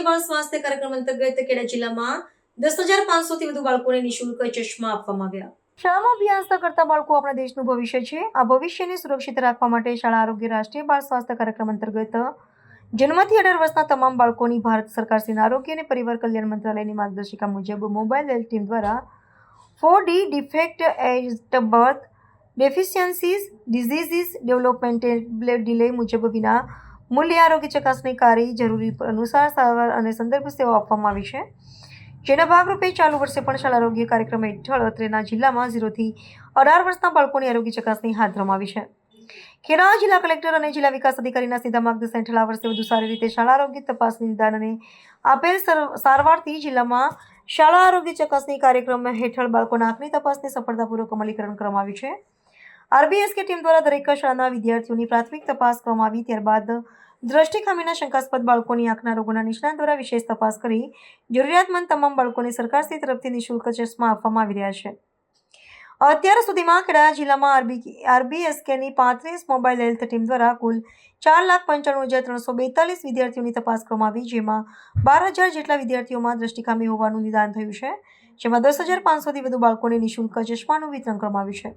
રાષ્ટ્રીય બાળ સ્વાસ્થ્ય કાર્યક્રમ અંતર્ગત ખેડા જિલ્લામાં 10,500 થી વધુ બાળકોને નિઃશુલ્ક ચશ્મા આપવામાં આવ્યા. શાળામાં અભ્યાસ કરતા બાળકો આપણા દેશનું ભવિષ્ય છે. આ ભવિષ્યને સુરક્ષિત રાખવા માટે શાળા આરોગ્ય રાષ્ટ્રીય બાળ સ્વાસ્થ્ય કાર્યક્રમ અંતર્ગત જન્મથી 18 વર્ષના તમામ બાળકોની ભારત સરકારના આરોગ્ય અને પરિવાર કલ્યાણ મંત્રાલયની માર્ગદર્શિકા મુજબ મોબાઈલ હેલ્થ ટીમ દ્વારા 4D defect at birth, deficiencies, diseases, developmental delay મુજબ વિના મૂલ્ય આરોગ્ય ચકાસણી કરી જરૂરી અનુસાર સારવાર અને સંદર્ભ સેવાઓ આપવામાં આવી છે. જેના ભાગરૂપે ચાલુ વર્ષે પણ શાળા આરોગ્ય કાર્યક્રમ હેઠળ અત્રેના જિલ્લામાં 0 થી 18 વર્ષના બાળકોની આરોગ્ય ચકાસણી હાથ ધરવામાં આવી છે. ખેડા જિલ્લા કલેક્ટર અને જિલ્લા વિકાસ અધિકારીના સીધા માર્ગદર્શન હેઠળ આ વર્ષે વધુ સારી રીતે શાળા આરોગ્ય તપાસણી નિદાન અને આપેલ સારવારથી જિલ્લામાં શાળા આરોગ્ય ચકાસણી કાર્યક્રમ હેઠળ બાળકોના આંખની તપાસની સફળતાપૂર્વક અમલીકરણ કરવામાં આવ્યું છે. આરબીએસકે ટીમ દ્વારા દરેક શાળાના વિદ્યાર્થીઓની પ્રાથમિક તપાસ કરવામાં આવી. ત્યારબાદ દ્રષ્ટિ ખામીના શંકાસ્પદ બાળકોની આંખના રોગોના નિષ્ણાત દ્વારા વિશેષ તપાસ કરી જરૂરિયાતમંદ તમામ બાળકોને સરકારશ્રી તરફથી નિઃશુલ્ક ચશ્મા આપવામાં આવી રહ્યા છે. અત્યાર સુધીમાં ખેડા જિલ્લામાં આરબીએસકેની 35 મોબાઈલ હેલ્થ ટીમ દ્વારા કુલ 4,95,342 વિદ્યાર્થીઓની તપાસ કરવામાં આવી, જેમાં 12,000 જેટલા વિદ્યાર્થીઓમાં દ્રષ્ટિ ખામી હોવાનું નિદાન થયું છે. જેમાં 10,500 થી વધુ બાળકોને નિઃશુલ્ક ચશ્માનું વિતરણ કરવામાં આવ્યું છે.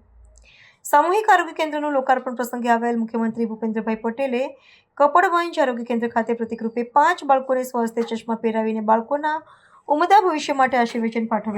સામૂહિક આરોગ્ય કેન્દ્રનું લોકાર્પણ પ્રસંગે આવેલ મુખ્યમંત્રી ભૂપેન્દ્રભાઈ પટેલે કપડવંજ આરોગ્ય કેન્દ્ર ખાતે પ્રતિકરૂપે 5 બાળકોને સ્વાસ્થ્ય ચશ્મા પહેરાવીને બાળકોના ઉમદા ભવિષ્ય માટે આશીર્વચન પાઠવ્યા.